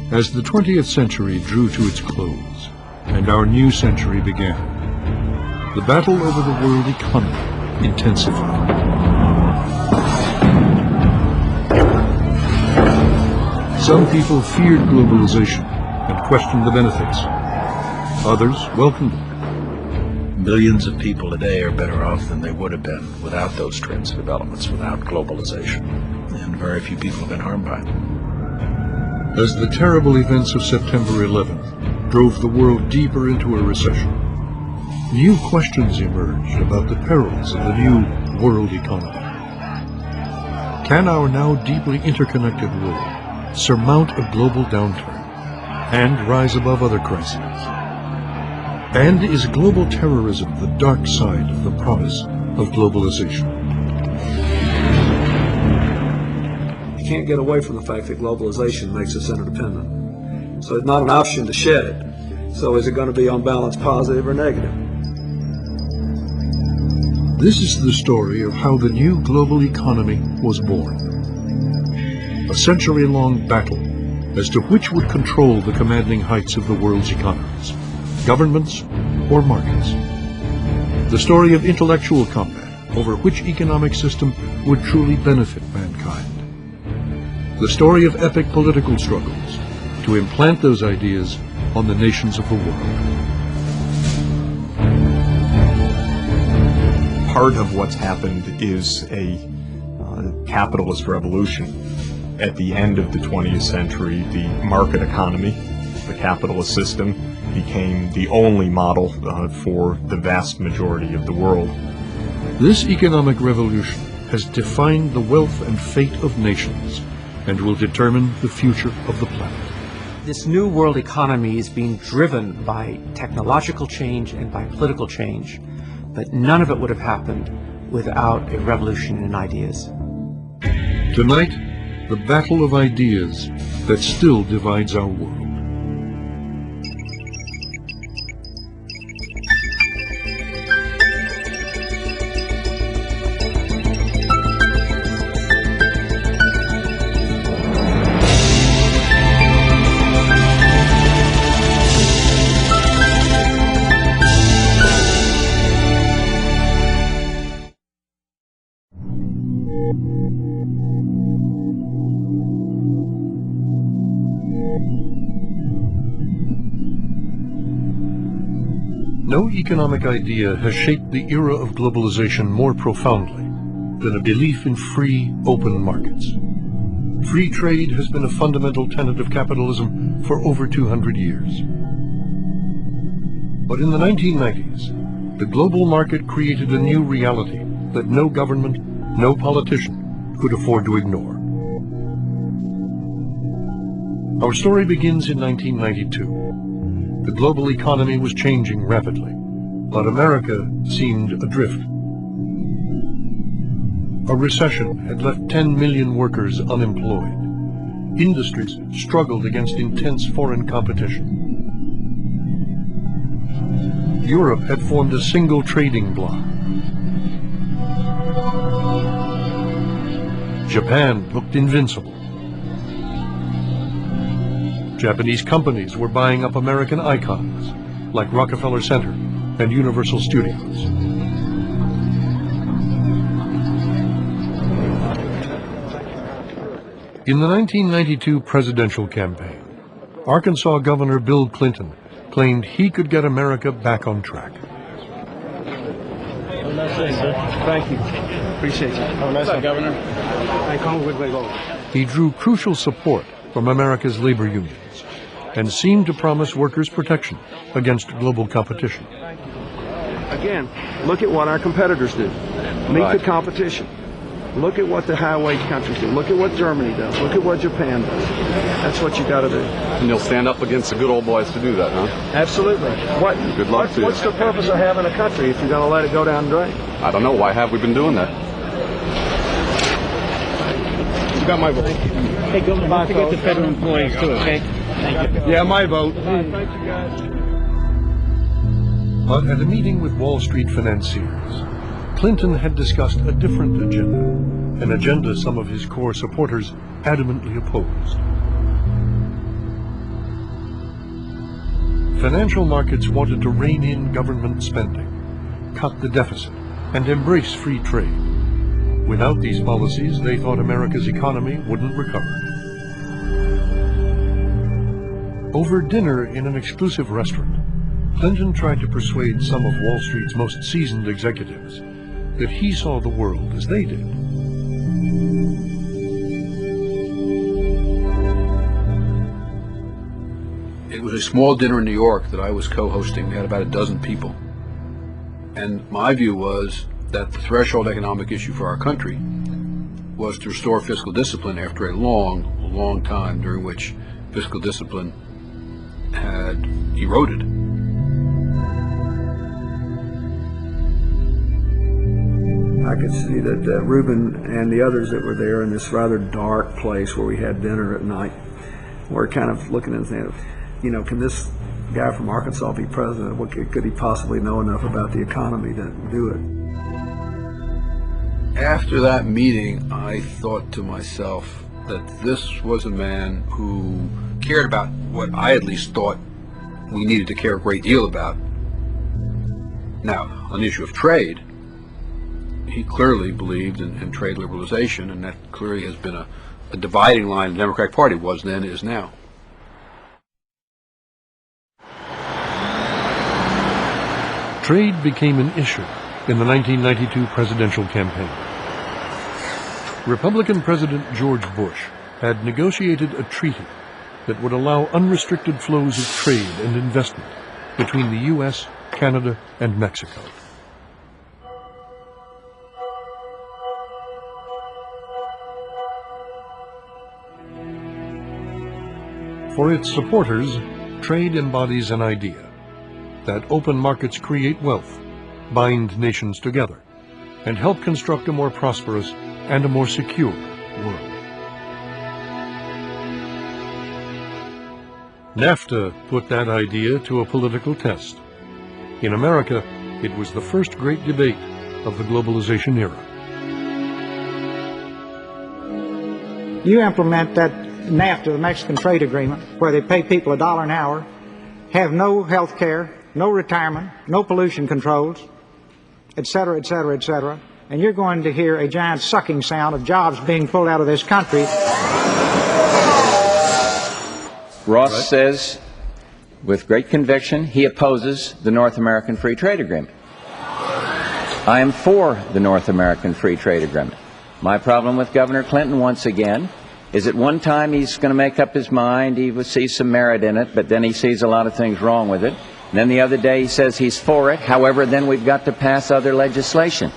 As the 20th century drew to its close and our new century began, the battle over the world economy intensified. Some people feared globalization and questioned the benefits. Others welcomed it. Millions of people today are better off than they would have been without those trends and developments, without globalization. And very few people have been harmed by it. As the terrible events of September 11th drove the world deeper into a recession, new questions emerged about the perils of the new world economy. Can our now deeply interconnected world surmount a global downturn and rise above other crises? And is global terrorism the dark side of the promise of globalization? You can't get away from the fact that globalization makes us interdependent. So it's not an option to shed it. So is it going to be on balance positive or negative? This is the story of how the new global economy was born. A century-long battle as to which would control the commanding heights of the world's economies, governments or markets. The story of intellectual combat over which economic system would truly benefit mankind. The story of epic political struggles to implant those ideas on the nations of the world. Part of what's happened is a capitalist revolution. At the end of the 20th century, the market economy, the capitalist system, became the only model for the vast majority of the world. This economic revolution has defined the wealth and fate of nations and will determine the future of the planet. This new world economy is being driven by technological change and by political change, but none of it would have happened without a revolution in ideas. Tonight, the battle of ideas that still divides our world. No economic idea has shaped the era of globalization more profoundly than a belief in free, open markets. Free trade has been a fundamental tenet of capitalism for over 200 years. But in the 1990s, the global market created a new reality that no government, no politician could afford to ignore. Our story begins in 1992. The global economy was changing rapidly, but America seemed adrift. A recession had left 10 million workers unemployed. Industries struggled against intense foreign competition. Europe had formed a single trading bloc. Japan looked invincible. Japanese companies were buying up American icons like Rockefeller Center and Universal Studios. In the 1992 presidential campaign, Arkansas Governor Bill Clinton claimed he could get America back on track. Have a nice day, sir. Thank you. Appreciate you. Have a nice day, Governor. He drew crucial support from America's labor unions and seemed to promise workers protection against global competition. Again, look at what our competitors do. Meet the competition. Look at what the high-wage countries do. Look at what Germany does. Look at what Japan does. That's what you got to do. And you'll stand up against the good old boys to do that, huh? Absolutely. Good luck to you. What's the purpose of having a country if you're going to let it go down the drain? I don't know. Why have we been doing that? You got my vote. Hey, Governor, don't forget the federal employees too, okay? Thank you. Yeah, my vote. But at a meeting with Wall Street financiers, Clinton had discussed a different agenda, an agenda some of his core supporters adamantly opposed. Financial markets wanted to rein in government spending, cut the deficit, and embrace free trade. Without these policies, they thought America's economy wouldn't recover. Over dinner in an exclusive restaurant, Clinton tried to persuade some of Wall Street's most seasoned executives that he saw the world as they did. It was a small dinner in New York that I was co-hosting. We had about a dozen people. And my view was that the threshold economic issue for our country was to restore fiscal discipline after a long time during which fiscal discipline had eroded. I could see that Rubin and the others that were there in this rather dark place where we had dinner at night were kind of looking and saying, you know, can this guy from Arkansas be president? What could he possibly know enough about the economy to do it? After that meeting, I thought to myself that this was a man who cared about what I at least thought we needed to care a great deal about. Now, on the issue of trade, he clearly believed in trade liberalization, and that clearly has been a dividing line in the Democratic Party, was then, is now. Trade became an issue in the 1992 presidential campaign. Republican President George Bush had negotiated a treaty that would allow unrestricted flows of trade and investment between the U.S., Canada, and Mexico. For its supporters, trade embodies an idea that open markets create wealth, bind nations together, and help construct a more prosperous and a more secure world. NAFTA put that idea to a political test. In America, it was the first great debate of the globalization era. You implement that NAFTA, the Mexican trade agreement, where they pay people $1 an hour, have no health care, no retirement, no pollution controls, et cetera, et cetera, et cetera, and you're going to hear a giant sucking sound of jobs being pulled out of this country. Ross says, with great conviction, he opposes the North American Free Trade Agreement. I am for the North American Free Trade Agreement. My problem with Governor Clinton, once again, is at one time he's going to make up his mind, he sees some merit in it, but then he sees a lot of things wrong with it. And then the other day he says he's for it, however, then we've got to pass other legislation.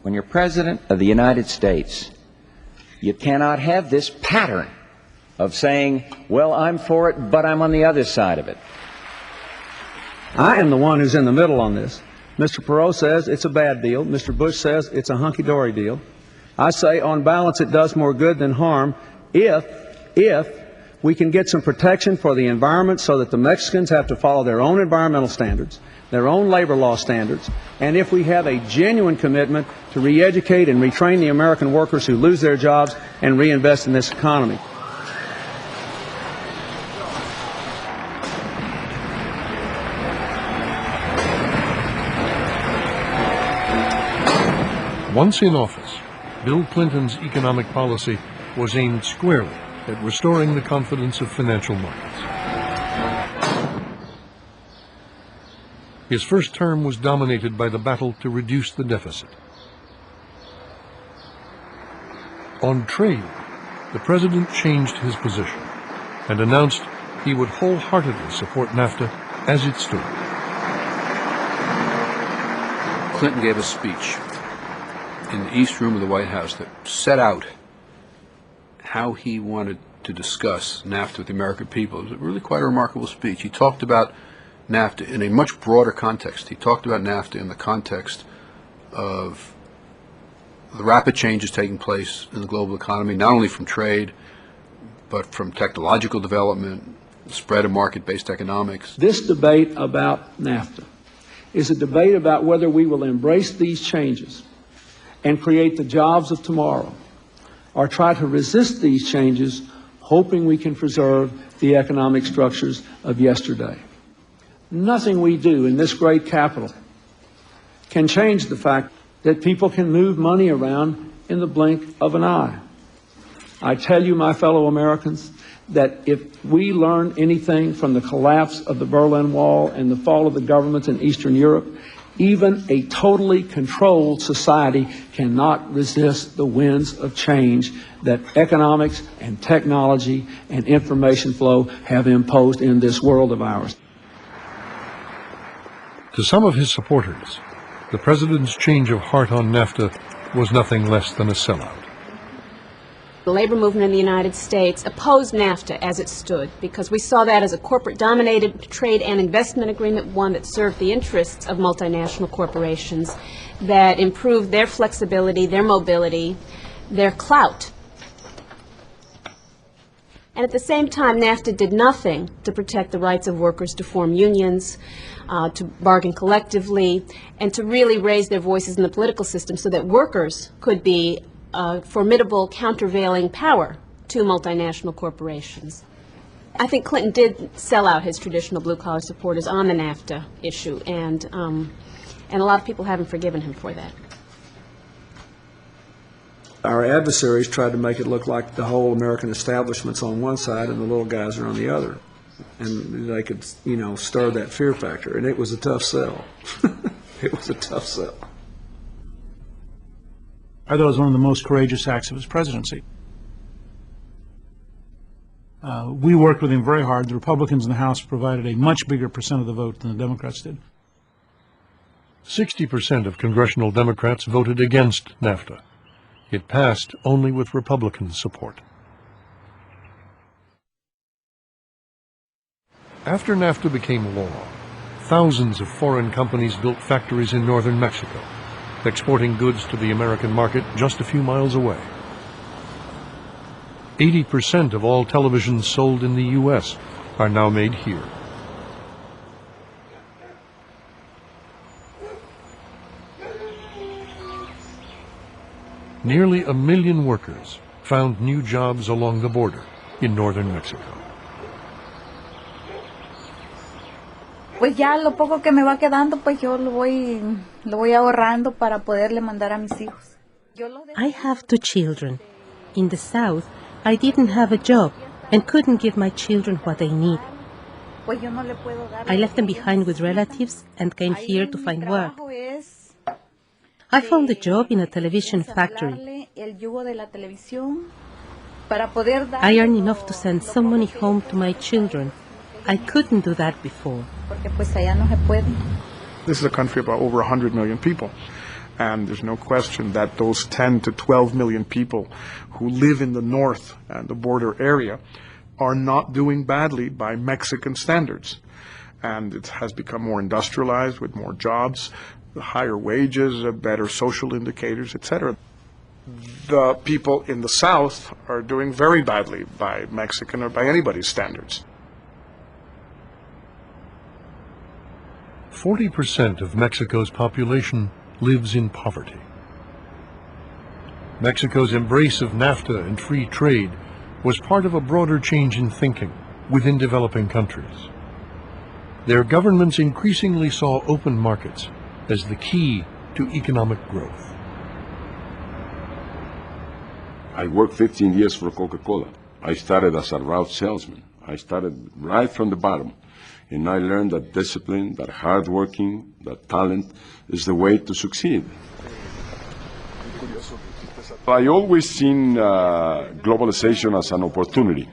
When you're President of the United States, you cannot have this pattern of saying, well, I'm for it, but I'm on the other side of it. I am the one who's in the middle on this. Mr. Perot says it's a bad deal. Mr. Bush says it's a hunky-dory deal. I say, on balance, it does more good than harm if we can get some protection for the environment so that the Mexicans have to follow their own environmental standards, their own labor law standards, and if we have a genuine commitment to re-educate and retrain the American workers who lose their jobs and reinvest in this economy. Once in office, Bill Clinton's economic policy was aimed squarely at restoring the confidence of financial markets. His first term was dominated by the battle to reduce the deficit. On trade, the president changed his position and announced he would wholeheartedly support NAFTA as it stood. Clinton gave a speech in the East Room of the White House that set out how he wanted to discuss NAFTA with the American people. It was really quite a remarkable speech. He talked about NAFTA in a much broader context. He talked about NAFTA in the context of the rapid changes taking place in the global economy, not only from trade, but from technological development, the spread of market-based economics. This debate about NAFTA is a debate about whether we will embrace these changes and create the jobs of tomorrow, or try to resist these changes, hoping we can preserve the economic structures of yesterday. Nothing we do in this great capital can change the fact that people can move money around in the blink of an eye. I tell you, my fellow Americans, that if we learn anything from the collapse of the Berlin Wall and the fall of the governments in Eastern Europe, even a totally controlled society cannot resist the winds of change that economics and technology and information flow have imposed in this world of ours. To some of his supporters, the president's change of heart on NAFTA was nothing less than a sellout. The labor movement in the United States opposed NAFTA as it stood because we saw that as a corporate-dominated trade and investment agreement, one that served the interests of multinational corporations, that improved their flexibility, their mobility, their clout. And at the same time, NAFTA did nothing to protect the rights of workers to form unions, to bargain collectively, and to really raise their voices in the political system so that workers could be a formidable countervailing power to multinational corporations. I think Clinton did sell out his traditional blue-collar supporters on the NAFTA issue, and a lot of people haven't forgiven him for that. Our adversaries tried to make it look like the whole American establishment's on one side and the little guys are on the other. And they could, stir that fear factor. And it was a tough sell. It was a tough sell. I thought it was one of the most courageous acts of his presidency. We worked with him very hard. The Republicans in the House provided a much bigger percent of the vote than the Democrats did. 60% of congressional Democrats voted against NAFTA. It passed only with Republican support. After NAFTA became law, thousands of foreign companies built factories in northern Mexico, exporting goods to the American market just a few miles away. 80% of all televisions sold in the U.S. are now made here. Nearly 1 million workers found new jobs along the border in northern Mexico. Pues ya lo poco que me va quedando, pues yo lo voy ahorrando para poderle mandar a mis hijos. I have 2 children. In the South, I didn't have a job and couldn't give my children what they need. I left them behind with relatives and came here to find work. I found a job in a television factory. I earn enough to send some money home to my children. I couldn't do that before. This is a country of over 100 million people. And there's no question that those 10 to 12 million people who live in the north and the border area are not doing badly by Mexican standards. And it has become more industrialized with more jobs, higher wages, better social indicators, etc. The people in the south are doing very badly by Mexican or by anybody's standards. 40% of Mexico's population lives in poverty. Mexico's embrace of NAFTA and free trade was part of a broader change in thinking within developing countries. Their governments increasingly saw open markets as the key to economic growth. I worked 15 years for Coca-Cola. I started as a route salesman. I started right from the bottom. And I learned that discipline, that hard working, that talent is the way to succeed. I always seen globalization as an opportunity.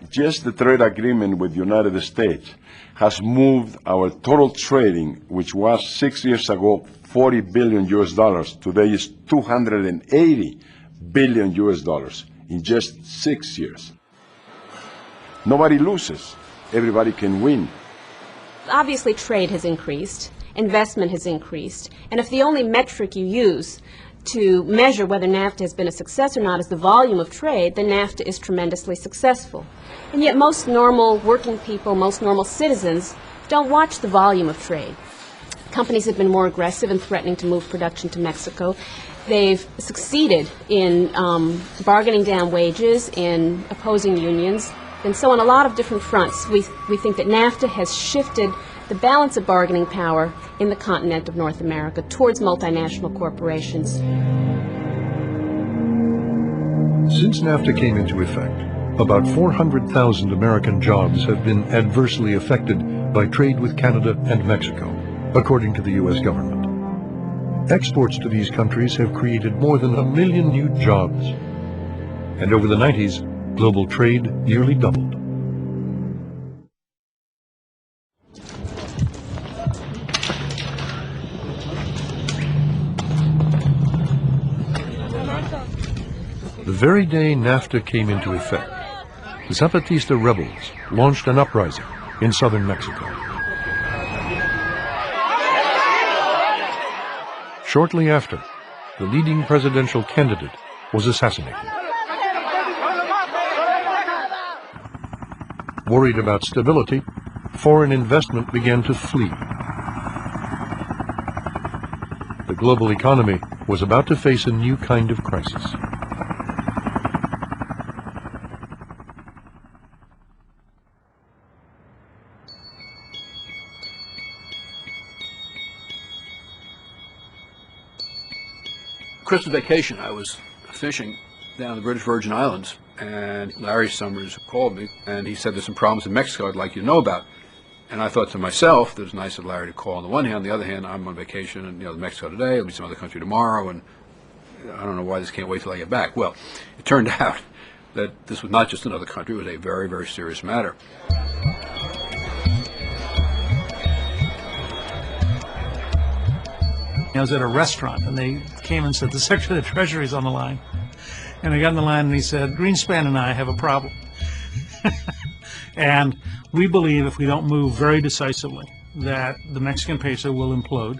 Just the trade agreement with the United States has moved our total trading, which was 6 years ago $40 billion US, today is $280 billion US in just 6 years. Nobody loses, everybody can win. Obviously, trade has increased, investment has increased, and if the only metric you use to measure whether NAFTA has been a success or not is the volume of trade, then NAFTA is tremendously successful. And yet most normal working people, most normal citizens don't watch the volume of trade. Companies have been more aggressive in threatening to move production to Mexico. They've succeeded in bargaining down wages, in opposing unions, and so on a lot of different fronts. We think that NAFTA has shifted the balance of bargaining power in the continent of North America towards multinational corporations. Since NAFTA came into effect, about 400,000 American jobs have been adversely affected by trade with Canada and Mexico, according to the U.S. government. Exports to these countries have created more than 1 million new jobs. And over the 90s, global trade nearly doubled. The very day NAFTA came into effect, the Zapatista rebels launched an uprising in southern Mexico. Shortly after, the leading presidential candidate was assassinated. Worried about stability, foreign investment began to flee. The global economy was about to face a new kind of crisis. Christmas vacation, I was fishing down the British Virgin Islands, and Larry Summers called me, and he said, there's some problems in Mexico I'd like you to know about. And I thought to myself, that it was nice of Larry to call on the one hand. On the other hand, I'm on vacation, and Mexico today, there'll be some other country tomorrow, and I don't know why this can't wait till I get back. Well, it turned out that this was not just another country, it was a very, very serious matter. I was at a restaurant, and they came and said, the Secretary of the Treasury is on the line. And I got on the line, and he said, Greenspan and I have a problem. And we believe if we don't move very decisively, that the Mexican peso will implode.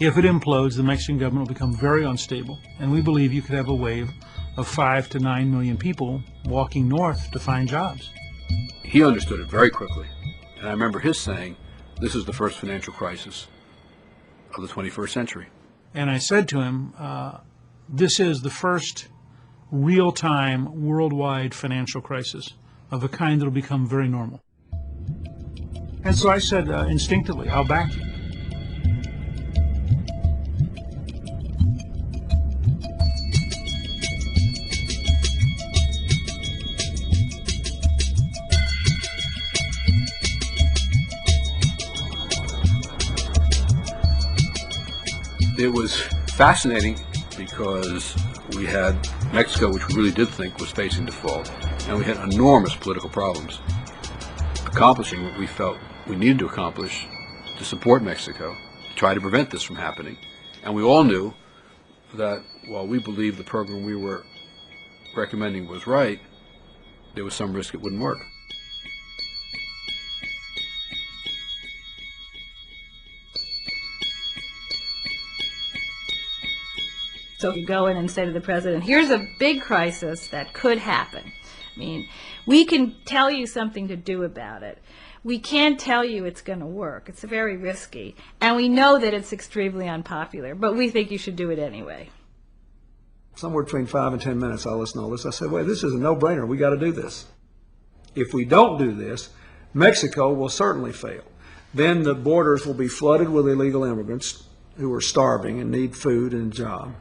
If it implodes, the Mexican government will become very unstable. And we believe you could have a wave of 5 to 9 million people walking north to find jobs. He understood it very quickly. And I remember his saying, this is the first financial crisis of the 21st century. And I said to him, this is the first real-time worldwide financial crisis of a kind that will become very normal. And so I said instinctively, I'll back you. It was fascinating because we had Mexico, which we really did think was facing default, and we had enormous political problems. Accomplishing what we felt we needed to accomplish to support Mexico, to try to prevent this from happening. And we all knew that while we believed the program we were recommending was right, there was some risk it wouldn't work. So if you go in and say to the president, here's a big crisis that could happen. I mean, we can tell you something to do about it. We can't tell you it's going to work. It's very risky. And we know that it's extremely unpopular, but we think you should do it anyway. Somewhere between 5 and 10 minutes, I listened to all this. I said, well, this is a no-brainer. We got to do this. If we don't do this, Mexico will certainly fail. Then the borders will be flooded with illegal immigrants who are starving and need food and a job.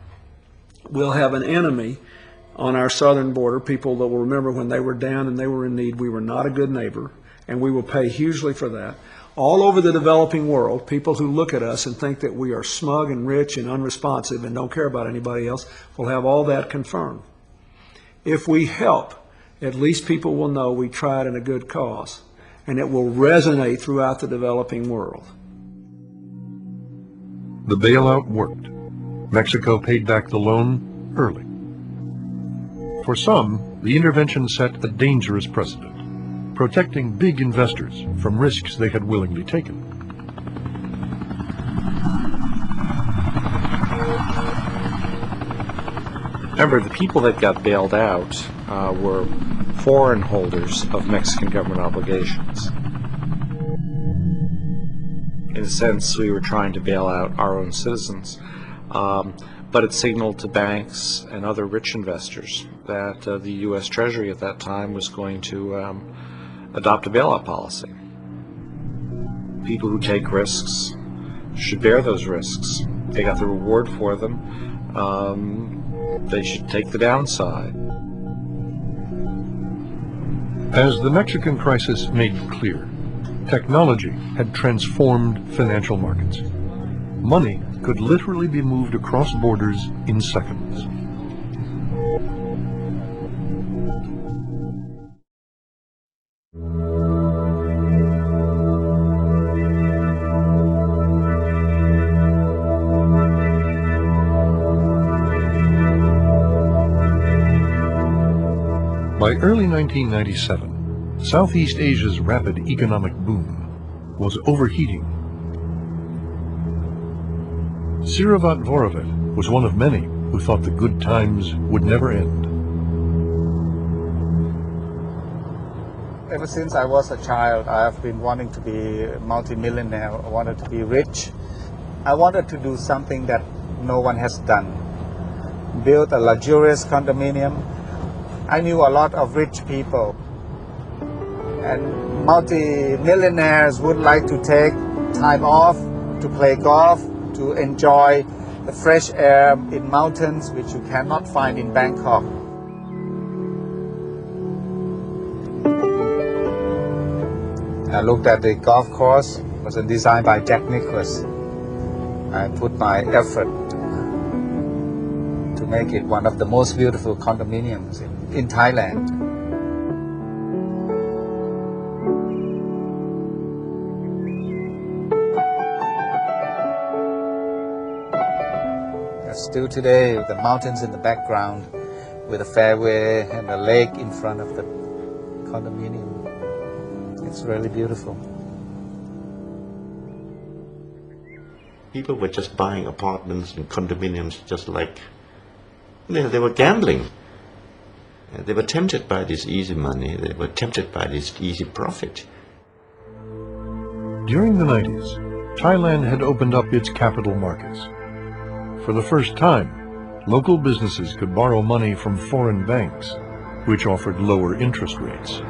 We'll have an enemy on our southern border, people that will remember when they were down and they were in need, we were not a good neighbor, and we will pay hugely for that. All over the developing world, people who look at us and think that we are smug and rich and unresponsive and don't care about anybody else will have all that confirmed. If we help, at least people will know we tried in a good cause, and it will resonate throughout the developing world. The bailout worked. Mexico paid back the loan early. For some, the intervention set a dangerous precedent, protecting big investors from risks they had willingly taken. Remember, the people that got bailed out were foreign holders of Mexican government obligations. In a sense, we were trying to bail out our own citizens. But it signaled to banks and other rich investors that the U.S. Treasury at that time was going to adopt a bailout policy. People who take risks should bear those risks. They got the reward for them. They should take the downside. As the Mexican crisis made clear, technology had transformed financial markets. Money could literally be moved across borders in seconds. By early 1997, Southeast Asia's rapid economic boom was overheating. Sirivat Voravet was one of many who thought the good times would never end. Ever since I was a child, I have been wanting to be a multi-millionaire. I wanted to be rich. I wanted to do something that no one has done. Build a luxurious condominium. I knew a lot of rich people, and multi-millionaires would like to take time off to play golf, to enjoy the fresh air in mountains, which you cannot find in Bangkok. I looked at the golf course. It was designed by Jack Nicklaus. I put my effort to make it one of the most beautiful condominiums in Thailand. Still today, the mountains in the background with a fairway and a lake in front of the condominium. It's really beautiful. People were just buying apartments and condominiums just like they were gambling. They were tempted by this easy money. They were tempted by this easy profit. During the 90s, Thailand had opened up its capital markets. For the first time, local businesses could borrow money from foreign banks, which offered lower interest rates.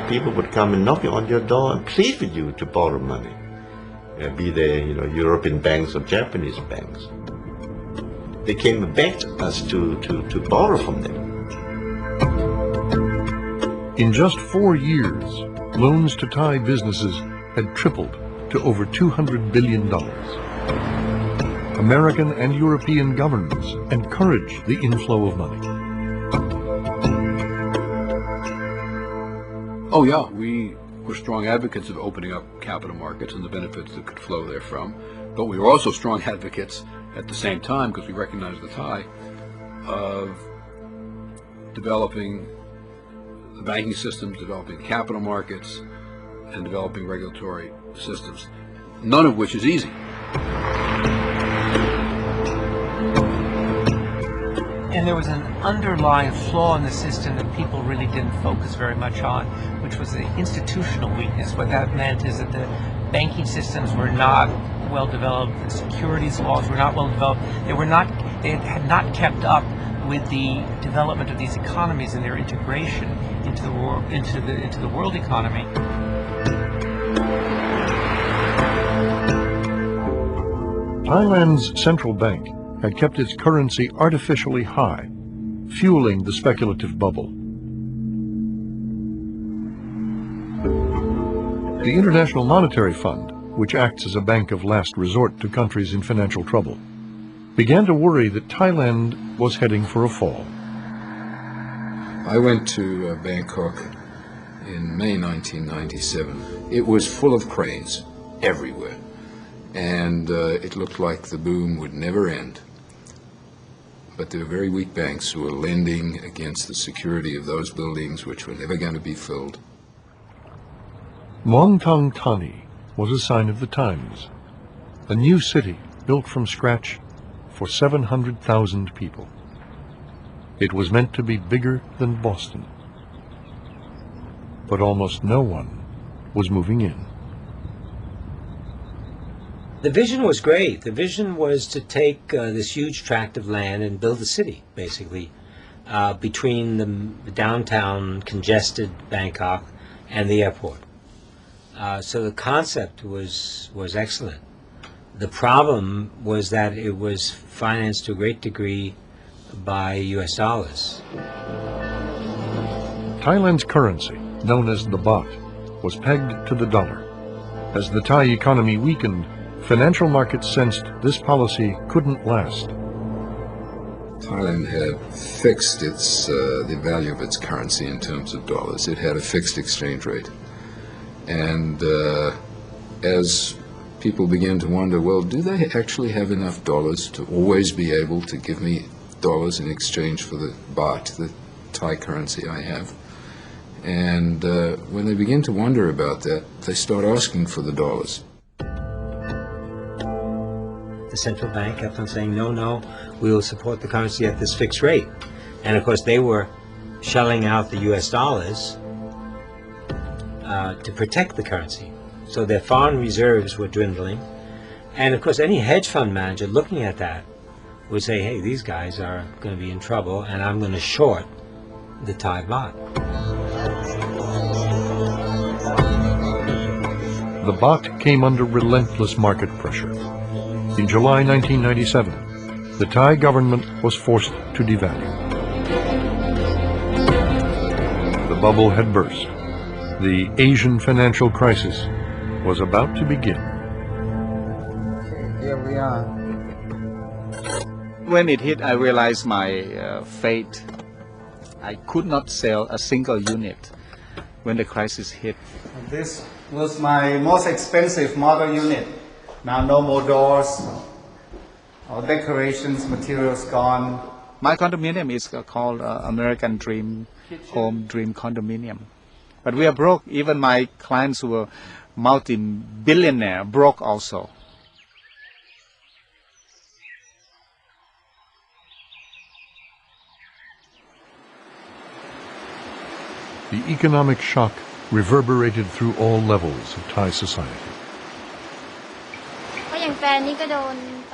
People would come and knock on your door and plead with you to borrow money, be they European banks or Japanese banks. They came and begged us to borrow from them. In just 4 years, loans to Thai businesses had tripled to over $200 billion. American and European governments encouraged the inflow of money. Oh yeah, we were strong advocates of opening up capital markets and the benefits that could flow therefrom, but we were also strong advocates at the same time, because we recognized the Thai, of developing the banking systems, developing capital markets, and developing regulatory systems, none of which is easy. And there was an underlying flaw in the system that people really didn't focus very much on, which was the institutional weakness. What that meant is that the banking systems were not well developed, the securities laws were not well developed, they had not kept up with the development of these economies and their integration into the world economy. Thailand's central bank had kept its currency artificially high, fueling the speculative bubble. The International Monetary Fund, which acts as a bank of last resort to countries in financial trouble, began to worry that Thailand was heading for a fall. I went to Bangkok in May 1997. It was full of cranes everywhere, and it looked like the boom would never end. But there were very weak banks who were lending against the security of those buildings which were never going to be filled. Muangthong Thani was a sign of the times, a new city built from scratch for 700,000 people. It was meant to be bigger than Boston, but almost no one was moving in. The vision was great. The vision was to take this huge tract of land and build a city, basically, between the downtown congested Bangkok and the airport. So the concept was excellent. The problem was that it was financed to a great degree by US dollars. Thailand's currency, known as the baht, was pegged to the dollar. As the Thai economy weakened, financial markets sensed this policy couldn't last. Thailand had fixed the value of its currency in terms of dollars. It had a fixed exchange rate. And as people began to wonder, well, do they actually have enough dollars to always be able to give me dollars in exchange for the baht, the Thai currency I have? And when they begin to wonder about that, they start asking for the dollars. The central bank kept on saying, no, we will support the currency at this fixed rate. And of course, they were shelling out the US dollars to protect the currency. So their foreign reserves were dwindling. And of course, any hedge fund manager looking at that would say, hey, these guys are going to be in trouble, and I'm going to short the Thai baht. The baht came under relentless market pressure. In July 1997, the Thai government was forced to devalue. The bubble had burst. The Asian financial crisis was about to begin. Here we are. When it hit, I realized my fate. I could not sell a single unit when the crisis hit. This was my most expensive model unit. Now no more doors, all decorations, materials gone. My condominium is called American Dream Home Dream Condominium. But we are broke. Even my clients who were multi-billionaire broke also. The economic shock reverberated through all levels of Thai society.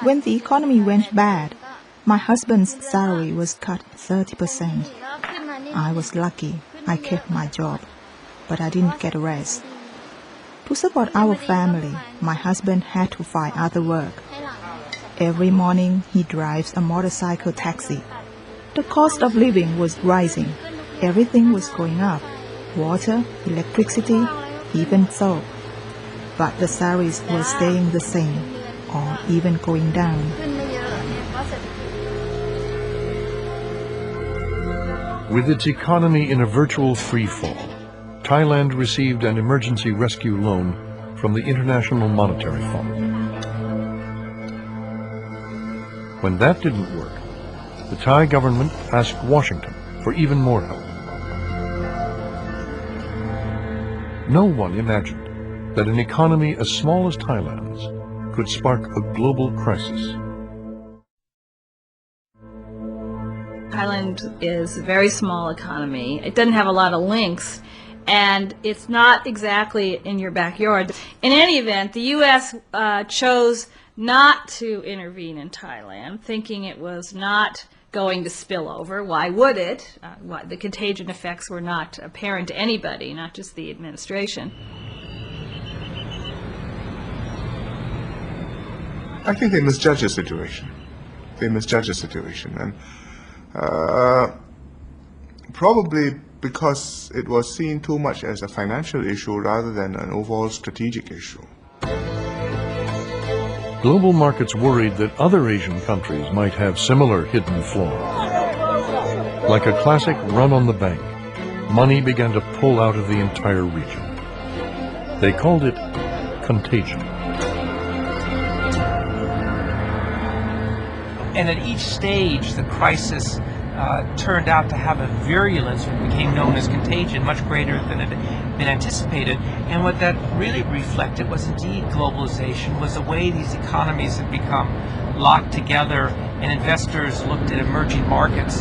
When the economy went bad, my husband's salary was cut 30%. I was lucky. I kept my job, but I didn't get a raise. To support our family, my husband had to find other work. Every morning, he drives a motorcycle taxi. The cost of living was rising. Everything was going up. Water, electricity, even soap. But the salaries were staying the same, or even going down. With its economy in a virtual free fall, Thailand received an emergency rescue loan from the International Monetary Fund. When that didn't work, the Thai government asked Washington for even more help. No one imagined that an economy as small as Thailand's could spark a global crisis. Thailand is a very small economy. It doesn't have a lot of links, and it's not exactly in your backyard. In any event, the U.S. chose not to intervene in Thailand, thinking it was not going to spill over. Why would it? The contagion effects were not apparent to anybody, not just the administration. I think they misjudged the situation. And probably because it was seen too much as a financial issue rather than an overall strategic issue. Global markets worried that other Asian countries might have similar hidden flaws. Like a classic run on the bank, money began to pull out of the entire region. They called it Contagion. And at each stage, the crisis turned out to have a virulence, which became known as contagion, much greater than it had been anticipated. And what that really reflected was indeed globalization, was the way these economies had become locked together, and investors looked at emerging markets.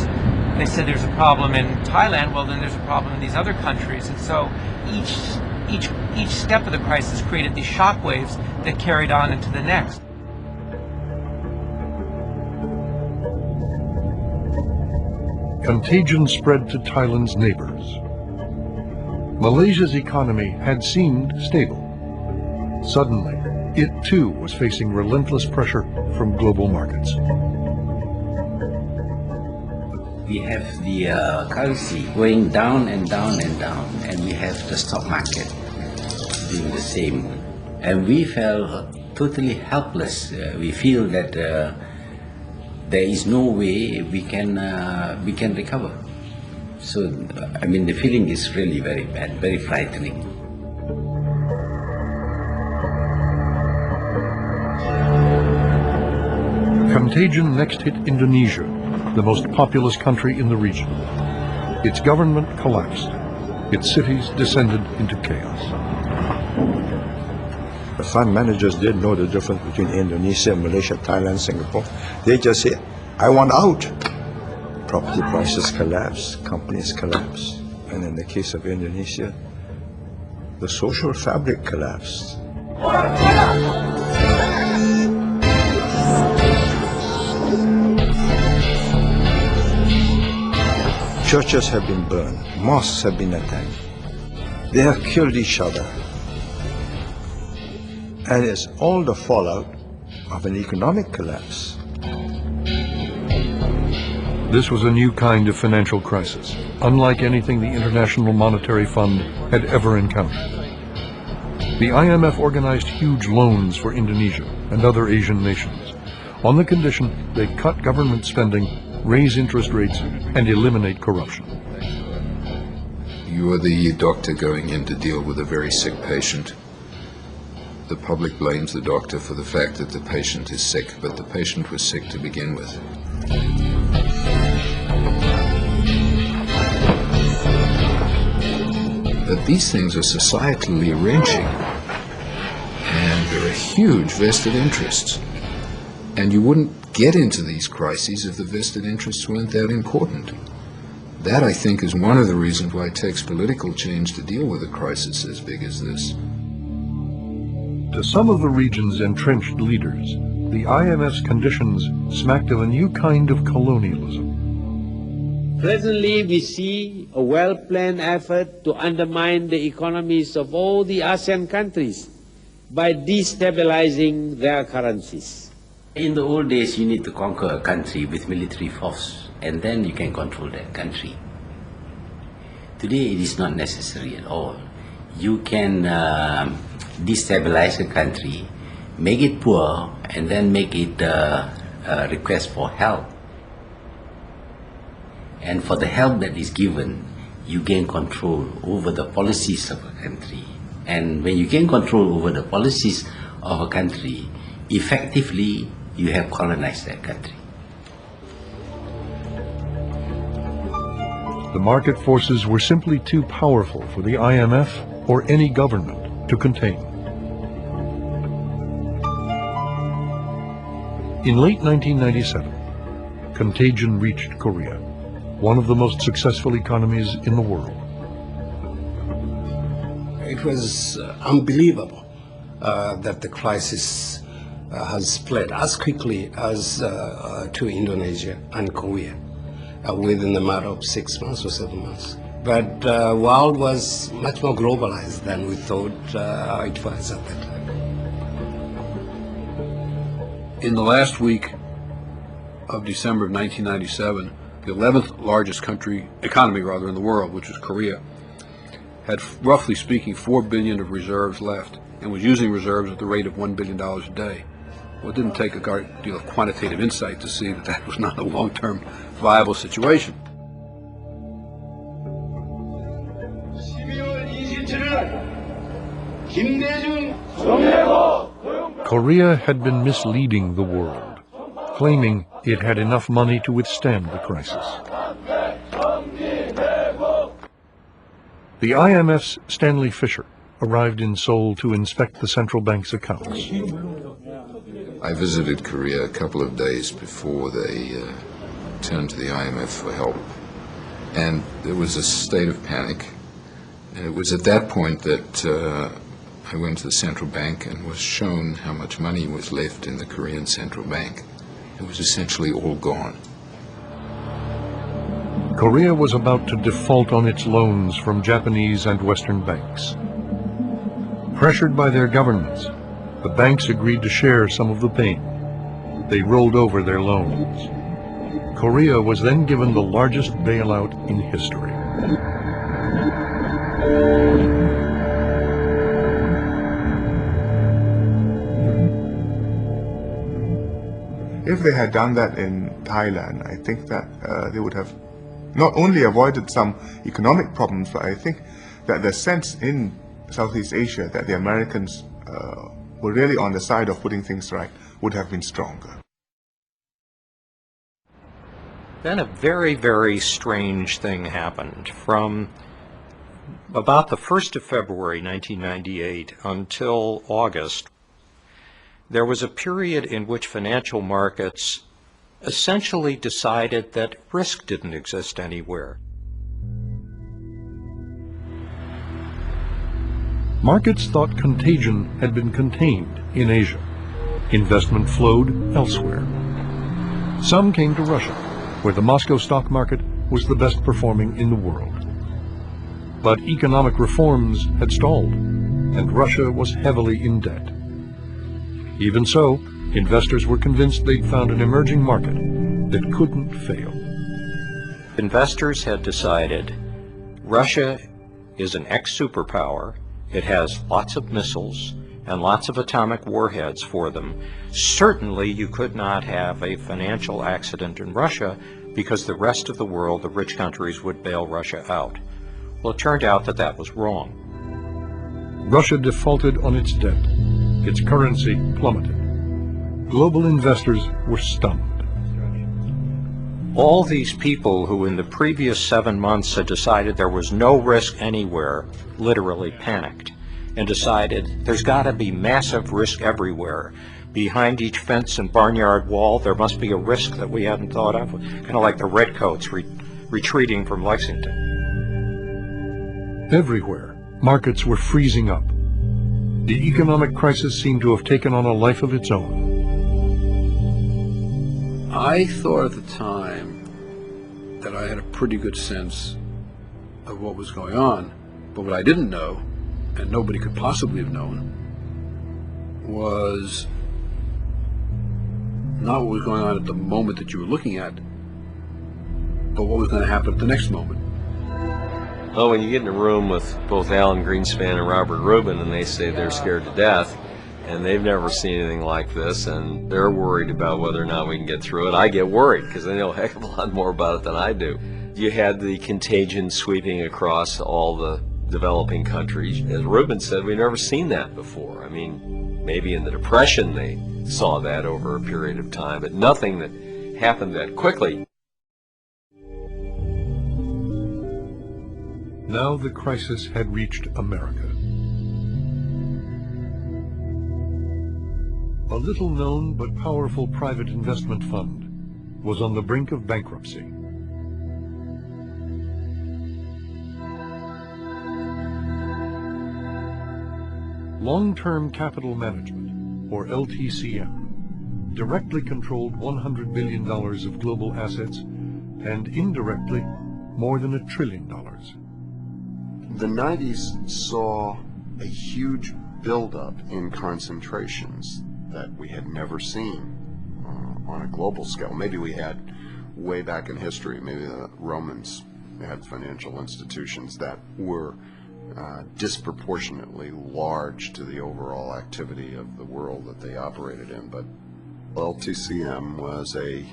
They said there's a problem in Thailand, well then there's a problem in these other countries. And so each each step of the crisis created these shock waves that carried on into the next. Contagion spread to Thailand's neighbors. Malaysia's economy had seemed stable. Suddenly, it too was facing relentless pressure from global markets. We have the currency going down and down and down, and we have the stock market doing the same. And we felt totally helpless. We feel that there is no way we can recover. So, I mean, the feeling is really very bad, very frightening. Contagion next hit Indonesia, the most populous country in the region. Its government collapsed. Its cities descended into chaos. The fund managers didn't know the difference between Indonesia, Malaysia, Thailand, Singapore. They just say, I want out. Property prices collapse, companies collapse. And in the case of Indonesia, the social fabric collapsed. Churches have been burned, mosques have been attacked. They have killed each other. And it's all the fallout of an economic collapse. This was a new kind of financial crisis, unlike anything the International Monetary Fund had ever encountered. The IMF organized huge loans for Indonesia and other Asian nations, on the condition they cut government spending, raise interest rates, and eliminate corruption. You are the doctor going in to deal with a very sick patient. The public blames the doctor for the fact that the patient is sick, but the patient was sick to begin with. But these things are societally wrenching, and there are huge vested interests. And you wouldn't get into these crises if the vested interests weren't that important. That, I think, is one of the reasons why it takes political change to deal with a crisis as big as this. To some of the region's entrenched leaders, the IMF's conditions smacked of a new kind of colonialism. Presently, we see a well-planned effort to undermine the economies of all the ASEAN countries by destabilizing their currencies. In the old days, you need to conquer a country with military force, and then you can control that country. Today, it is not necessary at all. You can destabilize a country, make it poor, and then make it request for help. And for the help that is given, you gain control over the policies of a country. And when you gain control over the policies of a country, effectively, you have colonized that country. The market forces were simply too powerful for the IMF or any government to contain. In late 1997, Contagion reached Korea, one of the most successful economies in the world. It was unbelievable that the crisis has spread as quickly as to Indonesia and Korea within a matter of 6 months or 7 months. But the world was much more globalized than we thought it was at that time. In the last week of December of 1997, the 11th largest economy in the world, which was Korea, had, roughly speaking, 4 billion of reserves left and was using reserves at the rate of $1 billion a day. Well, it didn't take a great deal of quantitative insight to see that that was not a long-term viable situation. Korea had been misleading the world, claiming it had enough money to withstand the crisis. The IMF's Stanley Fischer arrived in Seoul to inspect the central bank's accounts. I visited Korea a couple of days before they turned to the IMF for help, and there was a state of panic. And it was at that point that I went to the central bank and was shown how much money was left in the Korean central bank. It was essentially all gone. Korea was about to default on its loans from Japanese and Western banks. Pressured by their governments, the banks agreed to share some of the pain. They rolled over their loans. Korea was then given the largest bailout in history. If they had done that in Thailand, I think that they would have not only avoided some economic problems, but I think that the sense in Southeast Asia that the Americans were really on the side of putting things right would have been stronger. Then a very, very strange thing happened. From about the 1st of February 1998 until August, there was a period in which financial markets essentially decided that risk didn't exist anywhere. Markets thought contagion had been contained in Asia. Investment flowed elsewhere. Some came to Russia, where the Moscow stock market was the best performing in the world. But economic reforms had stalled, and Russia was heavily in debt. Even so, investors were convinced they'd found an emerging market that couldn't fail. Investors had decided Russia is an ex-superpower. It has lots of missiles and lots of atomic warheads for them. Certainly you could not have a financial accident in Russia because the rest of the world, the rich countries, would bail Russia out. Well, it turned out that that was wrong. Russia defaulted on its debt. Its currency plummeted. Global investors were stunned. All these people who in the previous 7 months had decided there was no risk anywhere literally panicked and decided there's got to be massive risk everywhere. Behind each fence and barnyard wall, there must be a risk that we hadn't thought of, kind of like the redcoats retreating from Lexington. Everywhere, markets were freezing up. The economic crisis seemed to have taken on a life of its own. I thought at the time that I had a pretty good sense of what was going on, but what I didn't know, and nobody could possibly have known, was not what was going on at the moment that you were looking at, but what was going to happen at the next moment. Oh, when you get in a room with both Alan Greenspan and Robert Rubin and they say they're scared to death and they've never seen anything like this and they're worried about whether or not we can get through it, I get worried because they know a heck of a lot more about it than I do. You had the contagion sweeping across all the developing countries. As Rubin said, we've never seen that before. I mean, maybe in the Depression they saw that over a period of time, but nothing that happened that quickly. Now the crisis had reached America. A little-known but powerful private investment fund was on the brink of bankruptcy. Long-Term Capital Management, or LTCM, directly controlled $100 billion of global assets and indirectly more than $1 trillion. The 90s saw a huge buildup in concentrations that we had never seen on a global scale. Maybe we had way back in history, maybe the Romans had financial institutions that were disproportionately large to the overall activity of the world that they operated in. But LTCM was a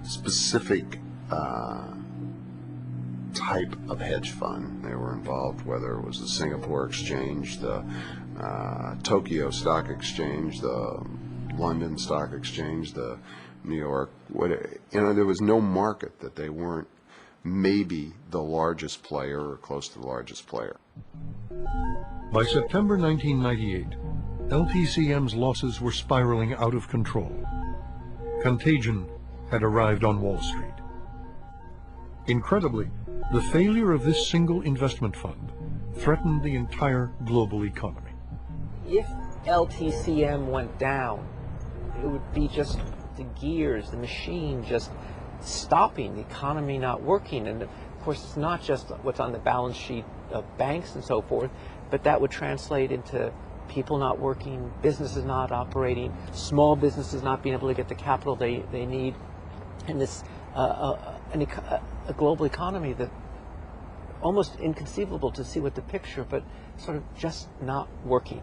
specific type of hedge fund. They were involved, whether it was the Singapore Exchange, the Tokyo Stock Exchange, the London Stock Exchange, the New York, there was no market that they weren't maybe the largest player or close to the largest player. By September 1998, LTCM's losses were spiraling out of control. Contagion had arrived on Wall Street. Incredibly, the failure of this single investment fund threatened the entire global economy. If LTCM went down, it would be just the gears, the machine just stopping, the economy not working. And of course, it's not just what's on the balance sheet of banks and so forth, but that would translate into people not working, businesses not operating, small businesses not being able to get the capital they need, and this a global economy that almost inconceivable to see what the picture, but sort of just not working,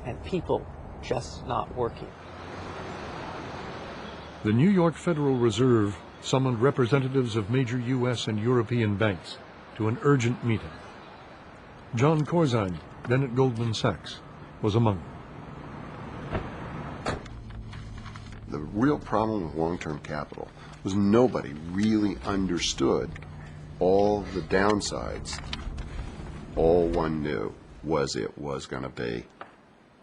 and people just not working. The New York Federal Reserve summoned representatives of major U.S. and European banks to an urgent meeting. John Corzine, then at Goldman Sachs, was among them. The real problem with long-term capital was nobody really understood all the downsides. All one knew was it was going to be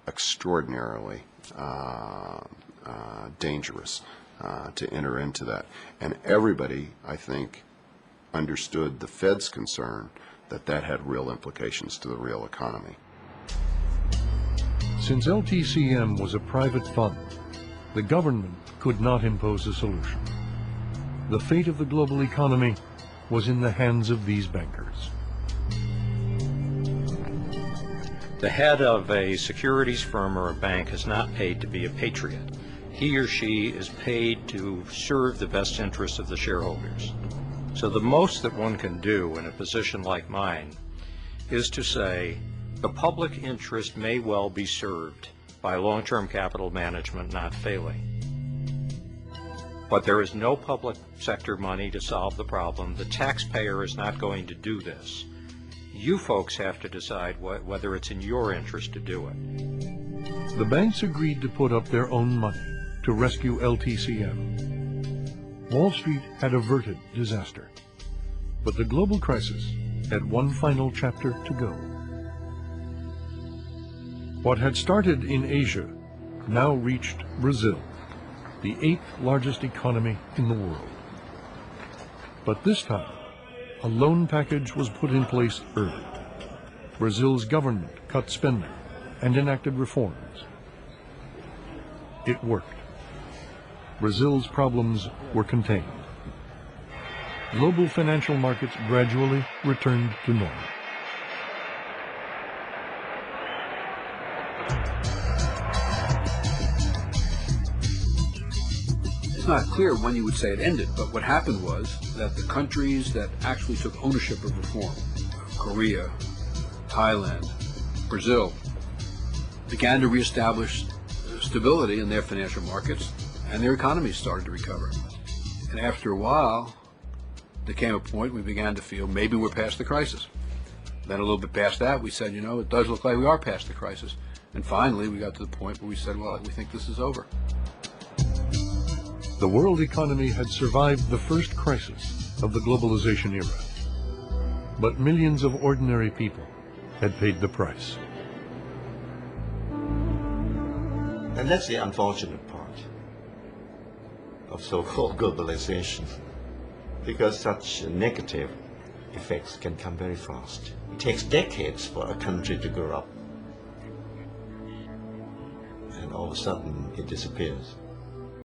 extraordinarily dangerous to enter into that. And everybody, I think, understood the Fed's concern that that had real implications to the real economy. Since LTCM was a private fund, the government could not impose a solution. The fate of the global economy was in the hands of these bankers. The head of a securities firm or a bank is not paid to be a patriot. He or she is paid to serve the best interests of the shareholders. So the most that one can do in a position like mine is to say the public interest may well be served by long-term capital management not failing. But there is no public sector money to solve the problem. The taxpayer is not going to do this. You folks have to decide whether it's in your interest to do it. The banks agreed to put up their own money to rescue LTCM. Wall Street had averted disaster, but the global crisis had one final chapter to go. What had started in Asia now reached Brazil, the 8th largest economy in the world. But this time, a loan package was put in place early. Brazil's government cut spending and enacted reforms. It worked. Brazil's problems were contained. Global financial markets gradually returned to normal. It's not clear when you would say it ended, but what happened was that the countries that actually took ownership of reform, Korea, Thailand, Brazil, began to reestablish stability in their financial markets, and their economies started to recover. And after a while, there came a point we began to feel maybe we're past the crisis. Then a little bit past that, we said, you know, it does look like we are past the crisis. And finally, we got to the point where we said, well, we think this is over. The world economy had survived the first crisis of the globalization era, but millions of ordinary people had paid the price. And that's the unfortunate part of so-called globalization, because such negative effects can come very fast. It takes decades for a country to grow up, and all of a sudden it disappears.